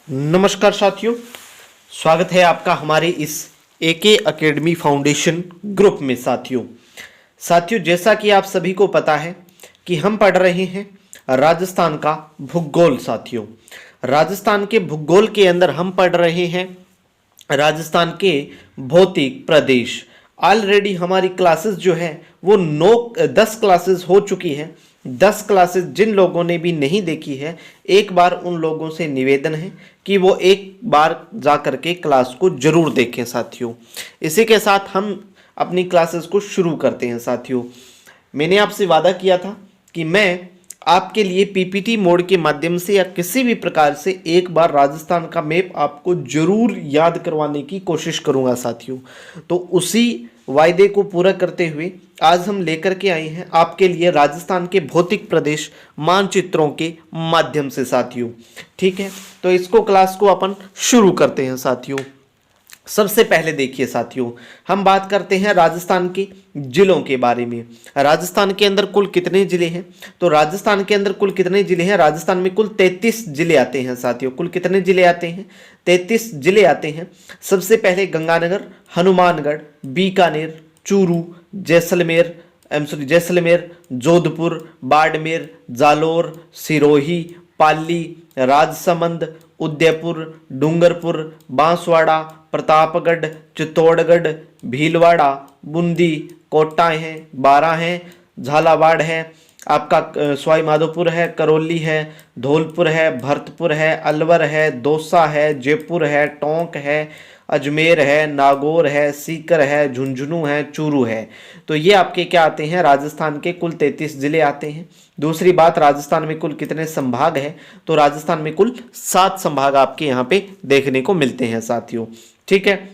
नमस्कार साथियों, स्वागत है आपका हमारे इस एके एकेडमी फाउंडेशन ग्रुप में। साथियों जैसा कि आप सभी को पता है कि हम पढ़ रहे हैं राजस्थान का भूगोल। साथियों राजस्थान के भूगोल के अंदर हम पढ़ रहे हैं राजस्थान के भौतिक प्रदेश। ऑलरेडी हमारी क्लासेस जो है वो 10 क्लासेस हो चुकी है। 10 क्लासेस जिन लोगों ने भी नहीं देखी है, एक बार उन लोगों से निवेदन है कि वो एक बार जा करके क्लास को जरूर देखें। साथियों इसी के साथ हम अपनी क्लासेस को शुरू करते हैं। साथियों मैंने आपसे वादा किया था कि मैं आपके लिए पीपीटी मोड के माध्यम से या किसी भी प्रकार से एक बार राजस्थान का मैप आपको जरूर याद करवाने की कोशिश करूंगा। साथियों तो उसी वायदे को पूरा करते हुए आज हम लेकर के आए हैं आपके लिए राजस्थान के भौतिक प्रदेश मानचित्रों के माध्यम से। साथियों ठीक है, तो इसको क्लास को अपन शुरू करते हैं। साथियों सबसे पहले देखिए साथियों, हम बात करते हैं राजस्थान के जिलों के बारे में। राजस्थान के अंदर कुल कितने जिले हैं? तो राजस्थान के अंदर कुल कितने जिले हैं? राजस्थान में कुल 33 जिले आते हैं। साथियों कुल कितने जिले आते हैं? 33 जिले आते हैं। सबसे पहले गंगानगर, हनुमानगढ़, बीकानेर, चूरू, जैसलमेर, जोधपुर, बाड़मेर, जालोर, सिरोही, पाली, राजसमंद, उदयपुर, डूंगरपुर, बांसवाड़ा, प्रतापगढ़, चित्तौड़गढ़, भीलवाड़ा, बूंदी, कोटा है, बारां है, झालावाड़ है, आपका सवाई माधोपुर है, करौली है, धौलपुर है, भरतपुर है, अलवर है, दौसा है, जयपुर है, टोंक है, अजमेर है, नागौर है, सीकर है, झुंझुनू है, चूरू है। तो ये आपके क्या आते हैं? राजस्थान के कुल 33 जिले आते हैं। दूसरी बात, राजस्थान में कुल कितने संभाग है? तो राजस्थान में कुल 7 संभाग आपके यहाँ पे देखने को मिलते हैं। साथियों ठीक है,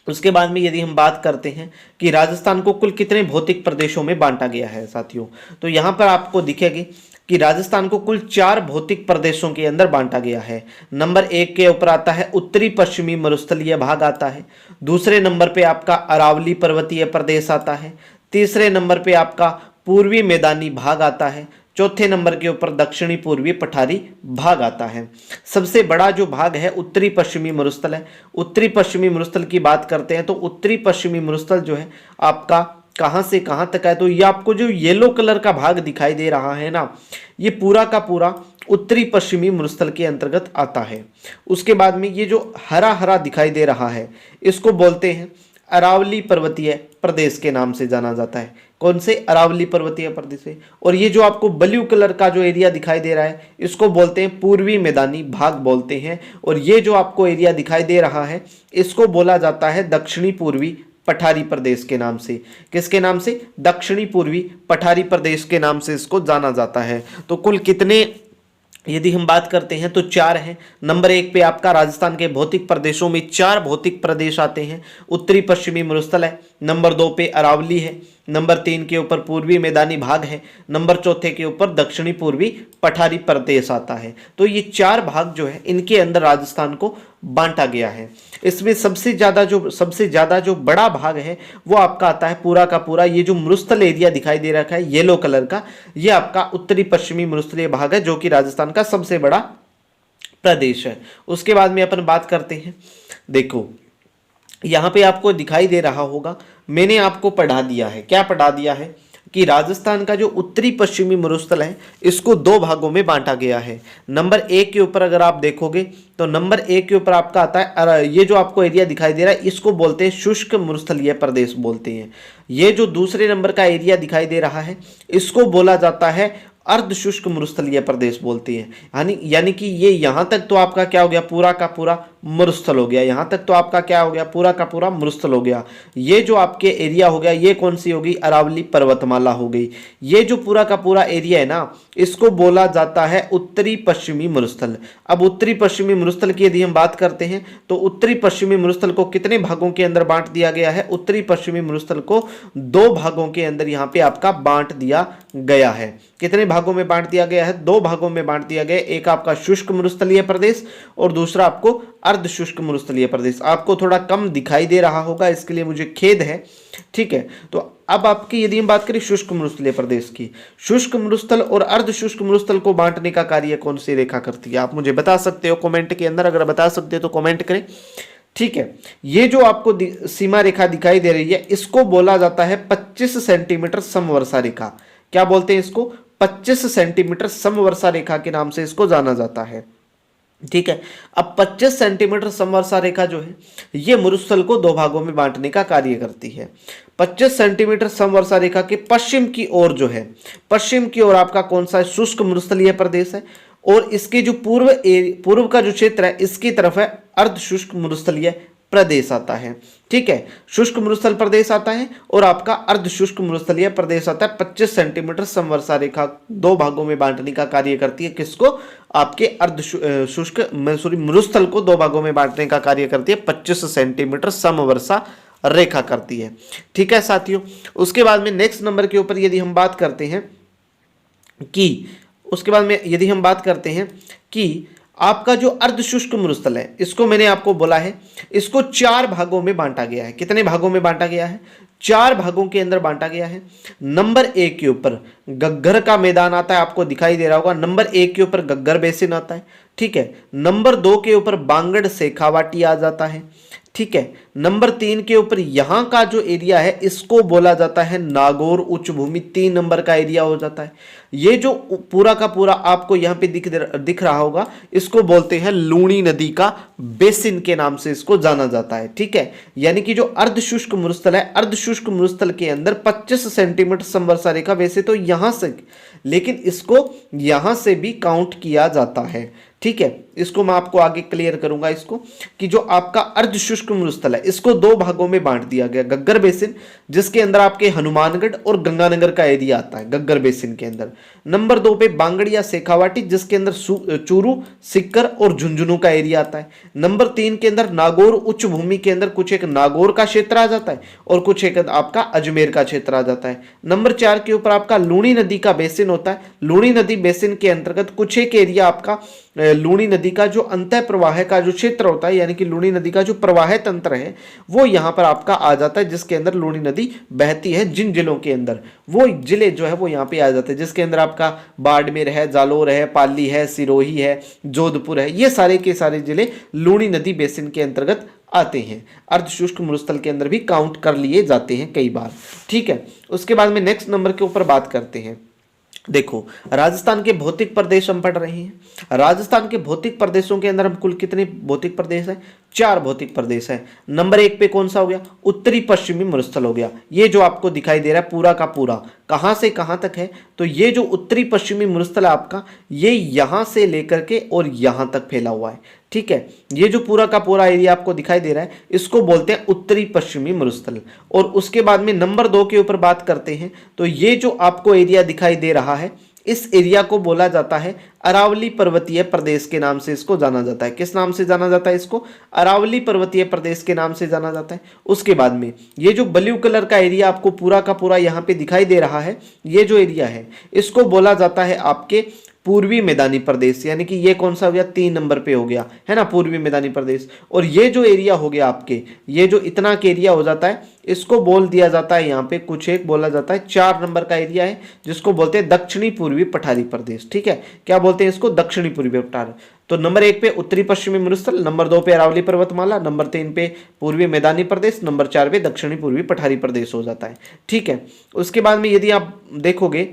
उसके बाद में यदि हम बात करते हैं कि राजस्थान को कुल कितने भौतिक प्रदेशों में बांटा गया है। साथियों तो यहाँ पर आपको दिखेगी कि राजस्थान को कुल 4 भौतिक प्रदेशों के अंदर बांटा गया है। नंबर 1 के ऊपर आता है उत्तरी पश्चिमी मरुस्थलीय भाग आता है। दूसरे नंबर पे आपका अरावली पर्वतीय प्रदेश आता है। तीसरे नंबर पे आपका पूर्वी मैदानी भाग आता है। चौथे नंबर के ऊपर दक्षिणी पूर्वी पठारी भाग आता है। सबसे बड़ा जो भाग है उत्तरी पश्चिमी मरुस्थल है। उत्तरी पश्चिमी मरुस्थल की बात करते हैं तो उत्तरी पश्चिमी मरुस्थल जो है आपका कहां से कहां तक है? तो ये आपको जो येलो कलर का भाग दिखाई दे रहा है ना, ये पूरा का पूरा उत्तरी पश्चिमी मरुस्थल के अंतर्गत आता है। उसके बाद में ये जो हरा हरा दिखाई दे रहा है इसको बोलते हैं अरावली पर्वतीय प्रदेश के नाम से जाना जाता है। कौन से? अरावली पर्वतीय प्रदेश से। और ये जो आपको ब्लू कलर का जो एरिया दिखाई दे रहा है इसको बोलते हैं पूर्वी मैदानी भाग बोलते हैं। और ये जो आपको एरिया दिखाई दे रहा है इसको बोला जाता है दक्षिणी पूर्वी पठारी प्रदेश के नाम से। किसके नाम से? दक्षिणी पूर्वी पठारी प्रदेश के नाम से इसको जाना जाता है। तो कुल कितने यदि हम बात करते हैं तो 4 हैं। नंबर 1 पे आपका राजस्थान के भौतिक प्रदेशों में 4 भौतिक प्रदेश आते हैं। उत्तरी पश्चिमी मरुस्थल है। नंबर 2 पे अरावली है। नंबर 3 के ऊपर पूर्वी मैदानी भाग है। नंबर 4 के ऊपर दक्षिणी पूर्वी पठारी प्रदेश आता है। तो ये 4 भाग जो है इनके अंदर राजस्थान को बांटा गया है। इसमें सबसे ज्यादा जो बड़ा भाग है वो आपका आता है पूरा का पूरा, ये जो मरुस्थल एरिया दिखाई दे रखा है येलो कलर का, ये आपका उत्तरी पश्चिमी मरुस्थलीय भाग है जो कि राजस्थान का सबसे बड़ा प्रदेश है। उसके बाद में अपन बात करते हैं, देखो यहां पे आपको दिखाई दे रहा होगा, मैंने आपको पढ़ा दिया है। क्या पढ़ा दिया है? कि राजस्थान का जो उत्तरी पश्चिमी मरुस्थल है इसको 2 भागों में बांटा गया है। नंबर 1 के ऊपर अगर आप देखोगे तो नंबर 1 के ऊपर आपका आता है, ये जो आपको एरिया दिखाई दे रहा है इसको बोलते हैं शुष्क मरुस्थलीय प्रदेश बोलते हैं। ये जो दूसरे नंबर का एरिया दिखाई दे रहा है इसको बोला जाता है अर्ध शुष्क मरुस्थलीय प्रदेश बोलते हैं। यानी कि ये यहां तक तो आपका क्या हो गया? पूरा का पूरा मरुस्थल हो गया। यहां तक तो आपका क्या हो गया? पूरा का पूरा मरुस्थल हो गया। ये जो आपके एरिया हो गया ये कौन सी होगी? अरावली पर्वतमाला हो गई। ये जो पूरा का पूरा एरिया है ना इसको बोला जाता है उत्तरी पश्चिमी मरुस्थल। अब उत्तरी पश्चिमी मरुस्थल की यदि हम बात करते हैं तो उत्तरी पश्चिमी मरुस्थल को कितने भागों के अंदर बांट दिया गया है? उत्तरी पश्चिमी मरुस्थल को 2 भागों के अंदर यहां पे आपका बांट दिया गया है। कितने भागों में बांट दिया गया है? 2 भागों में बांट दिया गया। एक आपका शुष्क मरुस्थलीय प्रदेश और दूसरा आपको अर्ध शुष्क मरुस्थलीय प्रदेश। आपको थोड़ा कम दिखाई दे रहा होगा, इसके लिए मुझे खेद है। ठीक है, तो अब आपकी यदि हम बात करें शुष्क मरुस्थलीय प्रदेश की, शुष्क मरुस्थल और अर्ध शुष्क मरुस्थल को बांटने का कार्य कौन सी रेखा करती है? आप मुझे बता सकते हो कमेंट के अंदर, अगर बता सकते हो तो कमेंट करें। ठीक है, ये जो आपको सीमा रेखा दिखाई दे रही है इसको बोला जाता है 25 सेंटीमीटर समवर्षा रेखा। क्या बोलते हैं इसको? 25 सेंटीमीटर समवर्षा रेखा के नाम से इसको जाना जाता है। ठीक है, अब 25 सेंटीमीटर समवर्षा रेखा जो है ये मरुस्थल को दो भागों में बांटने का कार्य करती है। 25 सेंटीमीटर समवर्षा रेखा के पश्चिम की ओर जो है, पश्चिम की ओर आपका कौन सा शुष्क मरुस्थलीय प्रदेश है, और इसके जो पूर्व का जो क्षेत्र है इसकी तरफ है अर्ध शुष्क मरुस्थलीय प्रदेश आता है। ठीक है, शुष्क मरुस्थल प्रदेश आता है और आपका अर्ध शुष्क मरुस्थलीय प्रदेश आता है। 25 सेंटीमीटर समवर्षा रेखा दो भागों में बांटने का कार्य करती है। किसको? आपके अर्ध शुष्क मरुस्थल को दो भागों में बांटने का कार्य करती है। 25 सेंटीमीटर समवर्षा रेखा करती है। ठीक है साथियों, उसके बाद में नेक्स्ट नंबर के ऊपर यदि हम बात करते हैं कि आपका जो अर्ध शुष्क मरुस्थल है इसको मैंने आपको बोला है इसको 4 भागों में बांटा गया है। कितने भागों में बांटा गया है? 4 भागों के अंदर बांटा गया है। नंबर 1 के ऊपर गग्गर का मैदान आता है, आपको दिखाई दे रहा होगा। नंबर 1 के ऊपर गग्गर बेसिन आता है। ठीक है, नंबर 2 के ऊपर बांगड़ शेखावाटी आ जाता है। ठीक है, नंबर 3 के ऊपर यहां का जो एरिया है इसको बोला जाता है नागौर उच्च भूमि, 3 नंबर का एरिया हो जाता है। ये जो पूरा का पूरा आपको यहां पे दिख रहा होगा इसको बोलते हैं लूणी नदी का बेसिन के नाम से इसको जाना जाता है। ठीक है, यानी कि जो अर्ध शुष्क मरुस्थल है, अर्ध शुष्क मरुस्थल के अंदर 25 सेंटीमीटर समवर्षा रेखा वैसे तो यहां से, लेकिन इसको यहां से भी काउंट किया जाता है। ठीक है, इसको मैं आपको आगे क्लियर करूंगा इसको कि जो आपका अर्ध शुष्क मरुस्थल है इसको 2 भागों में बांट दिया गया। गग्गर बेसिन जिसके अंदर आपके हनुमानगढ़ और गंगानगर का एरिया आता है गग्गर बेसिन के अंदर। नंबर 2 पे बांगड़ या शेखावाटी जिसके अंदर चूरू, सिक्कर और झुंझुनू का एरिया आता है। नंबर 3 के अंदर नागौर उच्च भूमि के अंदर कुछ एक नागौर का क्षेत्र आ जाता है और कुछ एक आपका अजमेर का क्षेत्र आ जाता है। नंबर 4 के ऊपर आपका लूणी नदी का बेसिन होता है। लूणी नदी बेसिन के अंतर्गत कुछ एक एरिया आपका लूणी नदी का जो अंतः प्रवाह का जो क्षेत्र होता है, यानी कि लूणी नदी का जो प्रवाह तंत्र है वो यहां पर आपका आ जाता है, जिसके अंदर लूणी नदी बहती है। जिन जिलों के अंदर वो जिले जो है वो यहां पे आ जाते हैं, जिसके अंदर आपका बाड़मेर है, जालोर है, पाली है, सिरोही है, जोधपुर है, ये सारे के सारे जिले लूणी नदी बेसिन के अंतर्गत आते हैं। अर्ध शुष्क मरुस्थल के अंदर भी काउंट कर लिए जाते हैं कई बार। ठीक है, उसके बाद में नेक्स्ट नंबर के ऊपर बात करते हैं। देखो, राजस्थान के भौतिक प्रदेश हम पढ़ रहे हैं। राजस्थान के भौतिक प्रदेशों के अंदर हम कुल कितने भौतिक प्रदेश हैं? 4 भौतिक प्रदेश हैं। नंबर 1 पे कौन सा हो गया? उत्तरी पश्चिमी मरुस्थल हो गया। ये जो आपको दिखाई दे रहा है पूरा का पूरा कहां से कहां तक है? तो ये जो उत्तरी पश्चिमी मरुस्थल है आपका, ये यहां से लेकर के और यहां तक फैला हुआ है। ठीक है, ये जो पूरा का पूरा एरिया आपको दिखाई दे रहा है इसको बोलते हैं उत्तरी पश्चिमी मरुस्थल। और उसके बाद में नंबर 2 के ऊपर बात करते हैं तो ये जो आपको एरिया दिखाई दे रहा है इस एरिया को बोला जाता है अरावली पर्वतीय प्रदेश के नाम से इसको जाना जाता है। किस नाम से जाना जाता है? इसको अरावली पर्वतीय प्रदेश के नाम से जाना जाता है। उसके बाद में ये जो ब्लू कलर का एरिया आपको पूरा का पूरा यहाँ पे दिखाई दे रहा है, ये जो एरिया है इसको बोला जाता है आपके पूर्वी मैदानी प्रदेश, यानी कि ये कौन सा हो गया? 3 नंबर पे हो गया है ना, पूर्वी मैदानी प्रदेश। और ये जो एरिया हो गया आपके, ये जो इतना का एरिया हो जाता है इसको बोल दिया जाता है यहाँ पे कुछ एक बोला जाता है 4 नंबर का एरिया है जिसको बोलते हैं दक्षिणी पूर्वी पठारी प्रदेश। ठीक है, क्या बोलते हैं इसको? दक्षिणी पूर्वी पठार। तो नंबर 1 पे उत्तरी पश्चिमी मरुस्थल, नंबर 2 पे अरावली पर्वतमाला, नंबर 3 पे पूर्वी मैदानी प्रदेश, नंबर 4 पे दक्षिणी पूर्वी पठारी प्रदेश हो जाता है। ठीक है, उसके बाद में यदि आप देखोगे,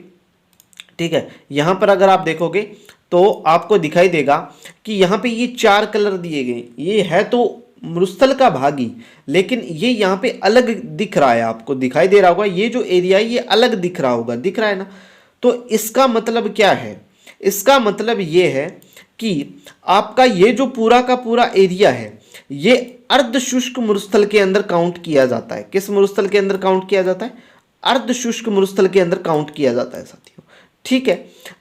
ठीक है, यहां पर अगर आप देखोगे तो आपको दिखाई देगा कि यहां पे ये 4 कलर दिए गए, ये है तो मरुस्थल का भाग ही, लेकिन ये यहाँ पे अलग दिख रहा है, आपको दिखाई दे रहा होगा। ये जो एरिया है ये अलग दिख रहा होगा, दिख रहा है ना? तो इसका मतलब क्या है? इसका मतलब ये है कि आपका ये जो पूरा का पूरा एरिया है ये अर्ध शुष्क मरुस्थल के अंदर काउंट किया जाता है। किस मरुस्थल के अंदर काउंट किया जाता है? अर्ध शुष्क मरुस्थल के अंदर काउंट किया जाता है साथियों। ठीक है,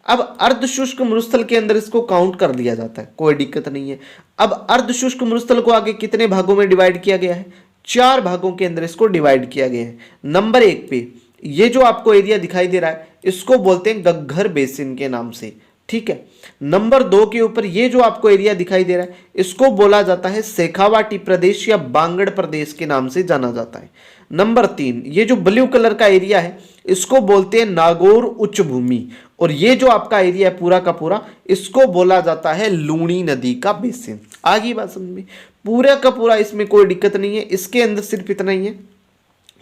अब अर्ध शुष्क मरुस्थल के अंदर इसको काउंट कर लिया जाता है, कोई दिक्कत नहीं है। अब अर्ध शुष्क मरुस्थल को आगे कितने भागों में डिवाइड किया गया है? 4 भागों के अंदर इसको डिवाइड किया गया है। नंबर 1 पे ये जो आपको एरिया दिखाई दे रहा है इसको बोलते हैं गग्गर बेसिन के नाम से। ठीक है। नंबर 2 के ऊपर ये जो आपको एरिया दिखाई दे रहा है इसको बोला जाता है शेखावाटी प्रदेश या बांगड़ प्रदेश के नाम से जाना जाता है। नंबर 3 ये जो ब्लू कलर का एरिया है इसको बोलते हैं नागौर उच्च भूमि, और ये जो आपका एरिया है पूरा का पूरा इसको बोला जाता है लूणी नदी का बेसिन। आगे बात समझ में, पूरा का पूरा इसमें कोई दिक्कत नहीं है। इसके अंदर सिर्फ इतना ही है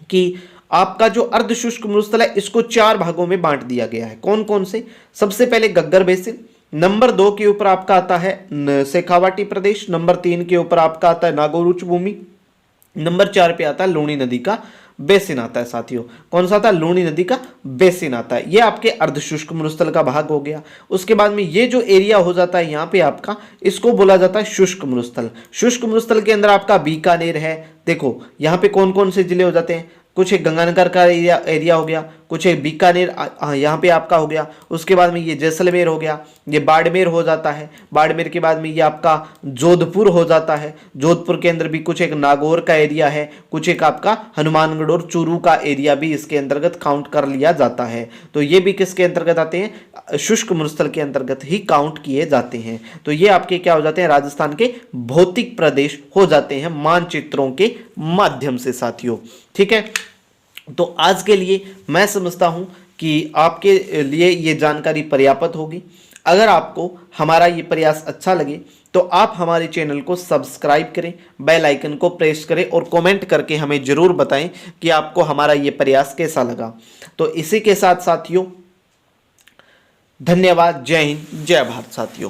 कि आपका जो अर्ध शुष्क मरुस्थल है इसको 4 भागों में बांट दिया गया है। कौन कौन से? सबसे पहले गग्गर बेसिन, नंबर 2 के ऊपर आपका आता है शेखावाटी प्रदेश, नंबर 3 के ऊपर आपका आता है नागौर उच्च भूमि, नंबर 4 पे आता है लूणी नदी का बेसिन आता है साथियों। कौन सा आता है? लूणी नदी का बेसिन आता है। ये आपके अर्धशुष्क मरुस्थल का भाग हो गया। उसके बाद में ये जो एरिया हो जाता है यहाँ पे आपका, इसको बोला जाता है शुष्क मरुस्थल। शुष्क मरुस्थल के अंदर आपका बीकानेर है। देखो यहाँ पे कौन कौन से जिले हो जाते हैं, कुछ एक गंगानगर का एरिया हो गया, कुछ एक बीकानेर यहाँ पे आपका हो गया। उसके बाद में ये जैसलमेर हो गया, ये बाड़मेर हो जाता है। बाड़मेर के बाद में ये आपका जोधपुर हो जाता है। जोधपुर के अंदर भी कुछ एक नागौर का एरिया है, कुछ एक आपका हनुमानगढ़ और चूरू का एरिया भी इसके अंतर्गत काउंट कर लिया जाता है। तो ये भी किसके अंतर्गत आते हैं? शुष्क मरुस्थल के अंतर्गत ही काउंट किए जाते हैं। तो ये आपके क्या हो जाते हैं? राजस्थान के भौतिक प्रदेश हो जाते हैं मानचित्रों के माध्यम से साथियों। ठीक है, तो आज के लिए मैं समझता हूं कि आपके लिए ये जानकारी पर्याप्त होगी। अगर आपको हमारा ये प्रयास अच्छा लगे तो आप हमारे चैनल को सब्सक्राइब करें, बेल आइकन को प्रेस करें और कमेंट करके हमें जरूर बताएं कि आपको हमारा ये प्रयास कैसा लगा। तो इसी के साथ साथियों धन्यवाद। जय हिंद, जय भारत साथियों।